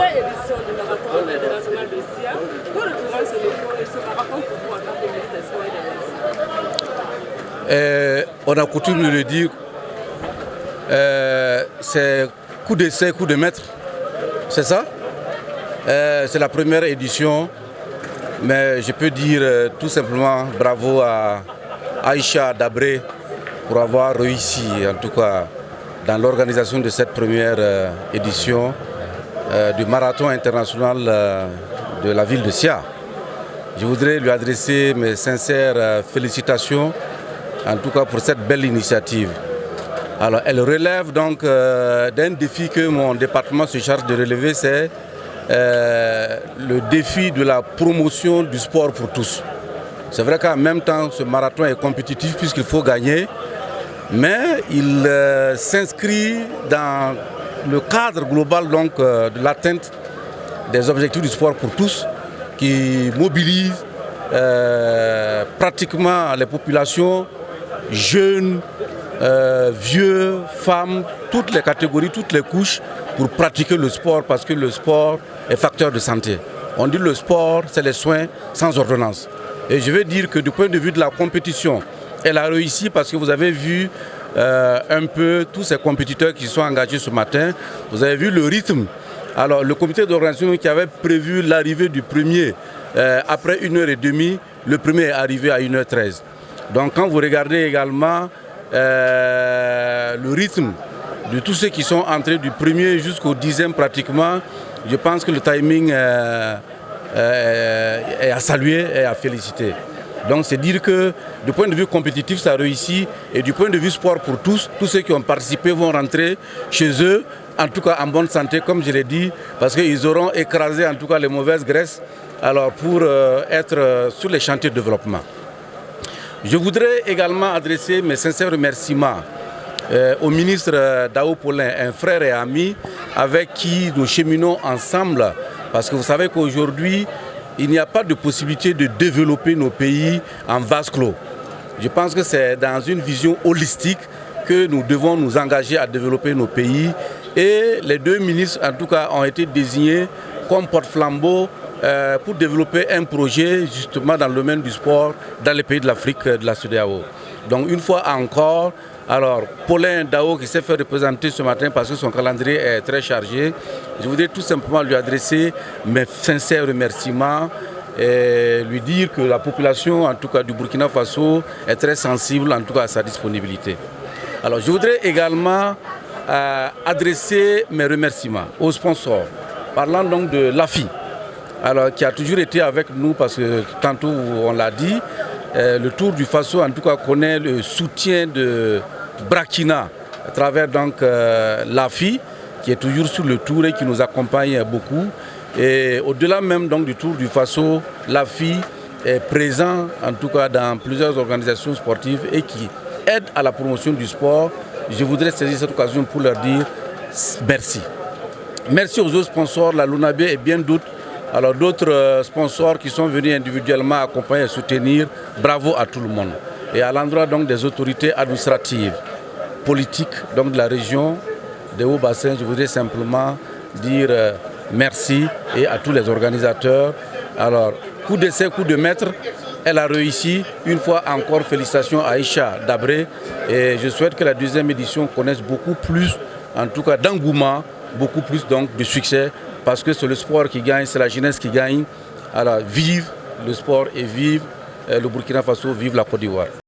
première édition du marathon international de SIA. Pour représenter ce marathon pour vous en tant que ministre des Sports et des Loisirs. On a coutume de le dire, c'est coup d'essai, coup de maître, c'est ça. C'est la première édition, mais je peux dire tout simplement bravo à Aïcha Dabré pour avoir réussi, en tout cas dans l'organisation de cette première édition du marathon international de la ville de Sia. Je voudrais lui adresser mes sincères félicitations, en tout cas pour cette belle initiative. Alors, elle relève donc d'un défi que mon département se charge de relever, c'est le défi de la promotion du sport pour tous. C'est vrai qu'en même temps, ce marathon est compétitif puisqu'il faut gagner, mais il s'inscrit dans le cadre global donc, de l'atteinte des objectifs du sport pour tous, qui mobilise pratiquement les populations, jeunes, vieux, femmes, toutes les catégories, toutes les couches, pour pratiquer le sport parce que le sport est facteur de santé. On dit le sport, c'est les soins sans ordonnance. Et je veux dire que du point de vue de la compétition, elle a réussi parce que vous avez vu un peu tous ces compétiteurs qui sont engagés ce matin. Vous avez vu le rythme. Alors le comité d'organisation qui avait prévu l'arrivée du premier après 1h30, le premier est arrivé à 1h13. Donc quand vous regardez également le rythme de tous ceux qui sont entrés du premier jusqu'au 10e pratiquement, je pense que le timing est à saluer et à féliciter. Donc c'est dire que du point de vue compétitif ça réussit et du point de vue sport pour tous ceux qui ont participé vont rentrer chez eux, en tout cas en bonne santé comme je l'ai dit, parce qu'ils auront écrasé en tout cas les mauvaises graisses alors pour être sur les chantiers de développement. Je voudrais également adresser mes sincères remerciements au ministre Dao Paulin, un frère et ami avec qui nous cheminons ensemble. Parce que vous savez qu'aujourd'hui, il n'y a pas de possibilité de développer nos pays en vase clos. Je pense que c'est dans une vision holistique que nous devons nous engager à développer nos pays. Et les deux ministres, en tout cas, ont été désignés comme porte-flambeau pour développer un projet justement dans le domaine du sport dans les pays de l'Afrique de la CEDEAO. Donc une fois encore, alors Paulin Dao qui s'est fait représenter ce matin parce que son calendrier est très chargé, je voudrais tout simplement lui adresser mes sincères remerciements et lui dire que la population, en tout cas du Burkina Faso, est très sensible en tout cas à sa disponibilité. Alors je voudrais également adresser mes remerciements aux sponsors, parlant donc de l'AFI. Alors, qui a toujours été avec nous parce que tantôt on l'a dit, le Tour du Faso en tout cas connaît le soutien de Brakina à travers donc l'AFI qui est toujours sur le Tour et qui nous accompagne beaucoup. Et au-delà même donc du Tour du Faso, l'AFI est présent en tout cas dans plusieurs organisations sportives et qui aide à la promotion du sport. Je voudrais saisir cette occasion pour leur dire merci. Merci aux autres sponsors, la Lunabe et bien d'autres. Alors d'autres sponsors qui sont venus individuellement accompagner et soutenir, bravo à tout le monde. Et à l'endroit donc des autorités administratives, politiques donc de la région des Hauts-Bassins, je voudrais simplement dire merci et à tous les organisateurs. Alors, coup d'essai, coup de maître, elle a réussi. Une fois encore, félicitations à Aïcha Dabré. Et je souhaite que la deuxième édition connaisse beaucoup plus, en tout cas d'engouement, beaucoup plus donc de succès. Parce que c'est le sport qui gagne, c'est la jeunesse qui gagne. Alors vive le sport et vive le Burkina Faso, vive la Côte d'Ivoire.